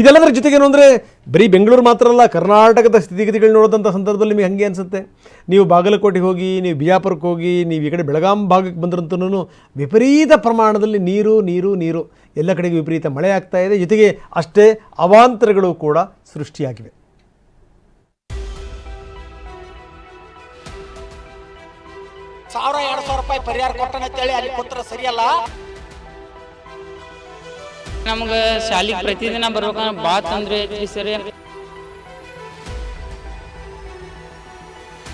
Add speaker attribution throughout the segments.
Speaker 1: ಇದೆಲ್ಲದರ ಜೊತೆಗೇನು ಅಂದರೆ ಬರೀ ಬೆಂಗಳೂರು ಮಾತ್ರ ಅಲ್ಲ, ಕರ್ನಾಟಕದ ಸ್ಥಿತಿಗತಿಗಳು ನೋಡಿದಂಥ ಸಂದರ್ಭದಲ್ಲಿ ನಿಮಗೆ ಹಾಗೆ ಅನಿಸುತ್ತೆ. ನೀವು ಬಾಗಲಕೋಟೆಗೆ ಹೋಗಿ, ನೀವು ಬಿಜಾಪುರಕ್ಕೆ ಹೋಗಿ, ನೀವು ಈ ಕಡೆ ಬೆಳಗಾಂ ಭಾಗಕ್ಕೆ ಬಂದ್ರಂತೂ ವಿಪರೀತ ಪ್ರಮಾಣದಲ್ಲಿ ನೀರು ಎಲ್ಲ ಕಡೆಗೆ ವಿಪರೀತ ಮಳೆ ಆಗ್ತಾ ಇದೆ. ಜೊತೆಗೆ ಅಷ್ಟೇ ಅವಾಂತರಗಳು ಕೂಡ ಸೃಷ್ಟಿಯಾಗಿವೆ.
Speaker 2: ₹1,000-2,000 ಪರಿಹಾರ ಕೊಟ್ಟನಂತೇಳಿ ಅಲ್ಲಿ ಕೂತ್ರ ಸರಿಯಲ್ಲ.
Speaker 3: ನಮ್ಗೆ ಶಾಲೆಗೆ ಪ್ರತಿದಿನ ಬರ್ಬೇಕಂದ್ರೆ ಭಾಳ ತೊಂದರೆ ಐತ್ರಿ ಸರಿ.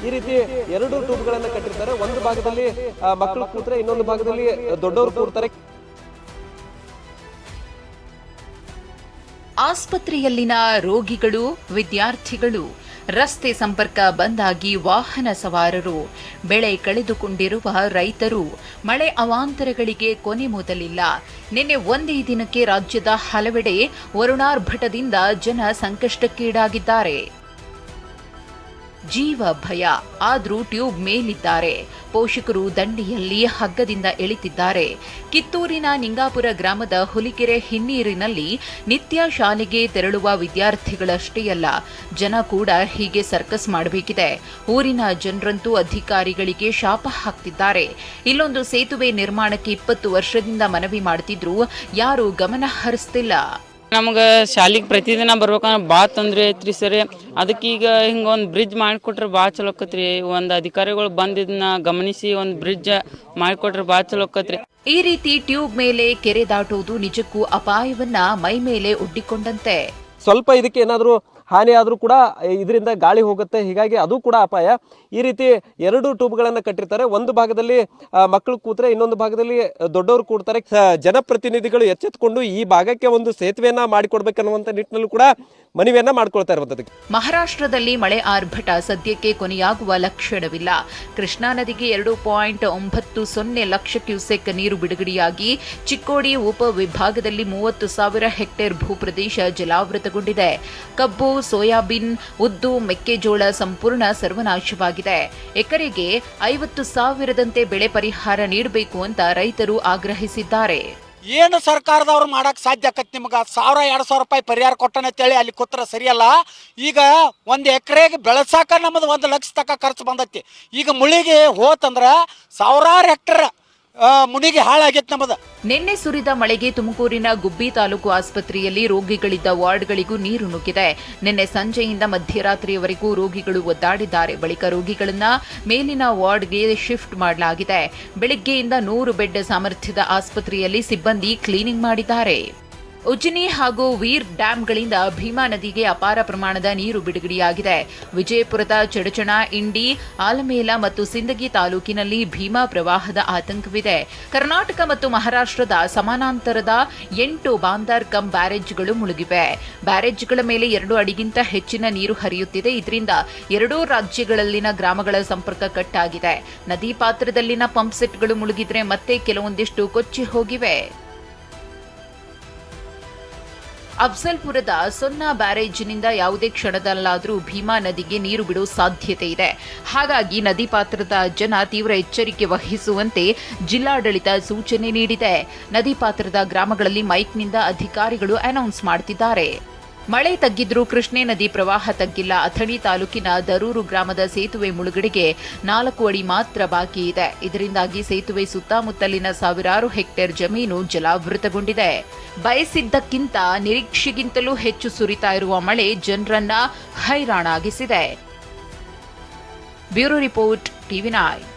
Speaker 4: ಈ ರೀತಿ 2 ಟ್ಯೂಬ್ಗಳನ್ನು ಕಟ್ಟಿರ್ತಾರೆ. ಒಂದು ಭಾಗದಲ್ಲಿ ಮಕ್ಕಳು ಕೂತ್ರೆ, ಇನ್ನೊಂದು ಭಾಗದಲ್ಲಿ ದೊಡ್ಡವರು ಕೂರ್ತಾರೆ.
Speaker 5: ಆಸ್ಪತ್ರೆಯಲ್ಲಿನ ರೋಗಿಗಳು, ವಿದ್ಯಾರ್ಥಿಗಳು, ರಸ್ತೆ ಸಂಪರ್ಕ ಬಂದಾಗಿ ವಾಹನ ಸವಾರರು, ಬೆಳೆ ಕಳೆದುಕೊಂಡಿರುವ ರೈತರು, ಮಳೆ ಅವಾಂತರಗಳಿಗೆ ಕೊನೆ ಮೊದಲಿಲ್ಲ. ನಿನ್ನೆ ಒಂದೇ ದಿನಕ್ಕೆ ರಾಜ್ಯದ ಹಲವೆಡೆ ವರುಣಾರ್ಭಟದಿಂದ ಜನ ಸಂಕಷ್ಟಕ್ಕೀಡಾಗಿದ್ದಾರೆ. ಜೀವ ಭಯ, ಆದ್ರೂ ಟ್ಯೂಬ್ ಮೇಲಿದ್ದಾರೆ. ಪೋಷಕರು ದಂಡಿಯಲ್ಲಿ ಹಗ್ಗದಿಂದ ಎಳಿತಿದ್ದಾರೆ. ಕಿತ್ತೂರಿನ ನಿಂಗಾಪುರ ಗ್ರಾಮದ ಹುಲಿಕೆರೆ ಹಿನ್ನೀರಿನಲ್ಲಿ ನಿತ್ಯ ಶಾಲೆಗೆ ತೆರಳುವ ವಿದ್ಯಾರ್ಥಿಗಳಷ್ಟೇ ಅಲ್ಲ, ಜನ ಕೂಡ ಹೀಗೆ ಸರ್ಕಸ್ ಮಾಡಬೇಕಿದೆ. ಊರಿನ ಜನರಂತೂ ಅಧಿಕಾರಿಗಳಿಗೆ ಶಾಪ ಹಾಕ್ತಿದ್ದಾರೆ. ಇಲ್ಲೊಂದು ಸೇತುವೆ ನಿರ್ಮಾಣಕ್ಕೆ 20 ವರ್ಷದಿಂದ ಮನವಿ ಮಾಡ್ತಿದ್ರು, ಯಾರೂ ಗಮನ ಹರಿಸ್ತಿಲ್ಲ.
Speaker 3: ನಮ್ಗೆ ಶಾಲೆಗೆ ಪ್ರತಿದಿನ ಬರ್ಬೇಕಂದ್ರೆ ಭಾಳ ತೊಂದರೆ ಐತ್ರಿ ಸರಿ. ಅದಕ್ಕೀಗ ಹಿಂಗೆ ಒಂದು ಬ್ರಿಡ್ಜ್ ಮಾಡಿಕೊಟ್ರೆ ಭಾಳ ಚಲೋ ಆಕತ್ರಿ. ಒಂದು ಅಧಿಕಾರಿಗಳು ಬಂದಿದ್ದನ್ನ ಗಮನಿಸಿ ಒಂದು ಬ್ರಿಡ್ಜ್ ಮಾಡಿಕೊಟ್ರೆ ಭಾಳ ಚಲೋ ಆಕತ್ರಿ.
Speaker 5: ಈ ರೀತಿ ಟ್ಯೂಬ್ ಮೇಲೆ ಕೆರೆ ದಾಟುವುದು ನಿಜಕ್ಕೂ ಅಪಾಯವನ್ನ ಮೈ ಮೇಲೆ ಒಡ್ಡಿಕೊಂಡಂತೆ.
Speaker 4: ಸ್ವಲ್ಪ ಇದಕ್ಕೆ ಏನಾದರೂ ಹಾನಿ ಆದರೂ ಕೂಡ ಇದರಿಂದ ಗಾಳಿ ಹೋಗುತ್ತೆ, ಹೀಗಾಗಿ ಅದು ಕೂಡ ಅಪಾಯ. ಈ ರೀತಿ 2 ಟ್ಯೂಬ್ಗಳನ್ನು ಕಟ್ಟಿರ್ತಾರೆ. ಒಂದು ಭಾಗದಲ್ಲಿ ಮಕ್ಕಳು ಕೂತ್ರೆ, ಇನ್ನೊಂದು ಭಾಗದಲ್ಲಿ ದೊಡ್ಡವರು ಕೂಡ್ತಾರೆ. ಜನಪ್ರತಿನಿಧಿಗಳು ಎಚ್ಚೆತ್ತುಕೊಂಡು ಈ ಭಾಗಕ್ಕೆ ಒಂದು ಸೇತುವೆಯನ್ನ ಮಾಡಿಕೊಡ್ಬೇಕನ್ನುವಂಥ ನಿಟ್ಟಿನಲ್ಲೂ ಕೂಡ ಮನವಿಯನ್ನ ಮಾಡ್ಕೊಳ್ತಾ ಇರುವಂಥದ್ದು.
Speaker 5: ಮಹಾರಾಷ್ಟ್ರದಲ್ಲಿ ಮಳೆ ಆರ್ಭಟ ಸದ್ಯಕ್ಕೆ ಕೊನೆಯಾಗುವ ಲಕ್ಷಣವಿಲ್ಲ. ಕೃಷ್ಣಾ ನದಿಗೆ 2.90 ಲಕ್ಷ ಕ್ಯೂಸೆಕ್ ನೀರು ಬಿಡುಗಡೆಯಾಗಿ ಚಿಕ್ಕೋಡಿ ಉಪವಿಭಾಗದಲ್ಲಿ 30,000 ಹೆಕ್ಟೇರ್ ಭೂಪ್ರದೇಶ ಜಲಾವೃತಗೊಂಡಿದೆ. ಕಬ್ಬು, ಸೋಯಾಬೀನ್, ಉದ್ದು, ಮೆಕ್ಕೆಜೋಳ ಸಂಪೂರ್ಣ ಸರ್ವನಾಶವಾಗಿದೆ. ಎಕರೆಗೆ 50,000ದಂತೆ ಬೆಳೆ ಪರಿಹಾರ ನೀಡಬೇಕು ಅಂತ ರೈತರು ಆಗ್ರಹಿಸಿದ್ದಾರೆ.
Speaker 2: ಏನು ಸರ್ಕಾರದವ್ರು ಮಾಡಕ್ ಸಾಧ್ಯ ಆಕತ್? ನಿಮ್ಗೆ ₹1,000-2,000 ಪರಿಹಾರ ಕೊಟ್ಟನಂತೇಳಿ ಅಲ್ಲಿ ಕೂತ್ರ ಸರಿಯಲ್ಲ. ಈಗ 1 ಎಕರೆಗೆ ಬೆಳೆಸಾಕ ನಮ್ಮದು 1 ಲಕ್ಷ ತನಕ ಖರ್ಚು ಬಂದೈತಿ. ಈಗ ಮುಳಿಗೆ ಹೋತಂದ್ರ 1,000 ಹೆಕ್ಟರ್ ಮುನಿಗೆ ಹಾಳಾಗೈತೆ ನಮ್ಮದು.
Speaker 5: ನಿನ್ನೆ ಸುರಿದ ಮಳೆಗೆ ತುಮಕೂರಿನ ಗುಬ್ಬಿ ತಾಲೂಕು ಆಸ್ಪತ್ರೆಯಲ್ಲಿ ರೋಗಿಗಳಿದ್ದ ವಾರ್ಡ್ಗಳಿಗೂ ನೀರು ನುಗ್ಗಿದೆ. ನಿನ್ನೆ ಸಂಜೆಯಿಂದ ಮಧ್ಯರಾತ್ರಿಯವರೆಗೂ ರೋಗಿಗಳು ಒದ್ದಾಡಿದ್ದಾರೆ. ಬಳಿಕ ರೋಗಿಗಳನ್ನ ಮೇಲಿನ ವಾರ್ಡ್ಗೆ ಶಿಫ್ಟ್ ಮಾಡಲಾಗಿದೆ. ಬೆಳಿಗ್ಗೆಯಿಂದ 100 ಬೆಡ್ ಸಾಮರ್ಥ್ಯದ ಆಸ್ಪತ್ರೆಯಲ್ಲಿ ಸಿಬ್ಬಂದಿ ಕ್ಲೀನಿಂಗ್ ಮಾಡಿದ್ದಾರೆ. ಉಜ್ಜಿನಿ ಹಾಗೂ ವೀರ್ ಡ್ಯಾಂಗಳಿಂದ ಭೀಮಾ ನದಿಗೆ ಅಪಾರ ಪ್ರಮಾಣದ ನೀರು ಬಿಡುಗಡೆಯಾಗಿದೆ. ವಿಜಯಪುರದ ಚಡಚಣ, ಇಂಡಿ, ಆಲಮೇಲ ಮತ್ತು ಸಿಂದಗಿ ತಾಲೂಕಿನಲ್ಲಿ ಭೀಮಾ ಪ್ರವಾಹದ ಆತಂಕವಿದೆ. ಕರ್ನಾಟಕ ಮತ್ತು ಮಹಾರಾಷ್ಟ್ರದ ಸಮಾನಾಂತರದ 8 ಬಾಂದಾರ್ ಕಂ ಬ್ಯಾರೇಜ್ಗಳು ಮುಳುಗಿವೆ. ಬ್ಯಾರೇಜ್ಗಳ ಮೇಲೆ 2 ಅಡಿಗಿಂತ ಹೆಚ್ಚಿನ ನೀರು ಹರಿಯುತ್ತಿದೆ. ಇದರಿಂದ 2 ರಾಜ್ಯಗಳಲ್ಲಿನ ಗ್ರಾಮಗಳ ಸಂಪರ್ಕ ಕಟ್ ಆಗಿದೆ. ನದಿ ಪಾತ್ರದಲ್ಲಿನ ಪಂಪ್ ಸೆಟ್ಗಳು ಮುಳುಗಿದ್ರೆ ಮತ್ತೆ ಕೆಲವೊಂದಿಷ್ಟು ಕೊಚ್ಚಿ ಹೋಗಿವೆ. ಅಫ್ಜಲ್ಪುರದ ಸೊನ್ನಾ ಬ್ಯಾರೇಜ್ನಿಂದ ಯಾವುದೇ ಕ್ಷಣದಲ್ಲಾದರೂ ಭೀಮಾ ನದಿಗೆ ನೀರು ಬಿಡುವ ಸಾಧ್ಯತೆ ಇದೆ. ಹಾಗಾಗಿ ನದಿ ಪಾತ್ರದ ಜನ ತೀವ್ರ ಎಚ್ಚರಿಕೆ ವಹಿಸುವಂತೆ ಜಿಲ್ಲಾಡಳಿತ ಸೂಚನೆ ನೀಡಿದೆ. ನದಿ ಪಾತ್ರದ ಗ್ರಾಮಗಳಲ್ಲಿ ಮೈಕ್ನಿಂದ ಅಧಿಕಾರಿಗಳು ಅನೌನ್ಸ್ ಮಾಡುತ್ತಿದ್ದಾರೆ. ಮಳೆ ತಗ್ಗಿದ್ರೂ ಕೃಷ್ಣೆ ನದಿ ಪ್ರವಾಹ ತಗ್ಗಿಲ್ಲ. ಅಥಣಿ ತಾಲೂಕಿನ ದರೂರು ಗ್ರಾಮದ ಸೇತುವೆ ಮುಳುಗಡೆಗೆ 4 ಅಡಿ ಮಾತ್ರ ಬಾಕಿ ಇದೆ. ಇದರಿಂದಾಗಿ ಸೇತುವೆ ಸುತ್ತಮುತ್ತಲಿನ ಸಾವಿರಾರು ಹೆಕ್ಟೇರ್ ಜಮೀನು ಜಲಾವೃತಗೊಂಡಿದೆ. ಬಯಸಿದ್ದಕ್ಕಿಂತ ನಿರೀಕ್ಷೆಗಿಂತಲೂ ಹೆಚ್ಚು ಸುರಿತಾ ಇರುವ ಮಳೆ ಜನರನ್ನ ಹೈರಾಣಾಗಿಸಿದೆ. Bureau report, TV9.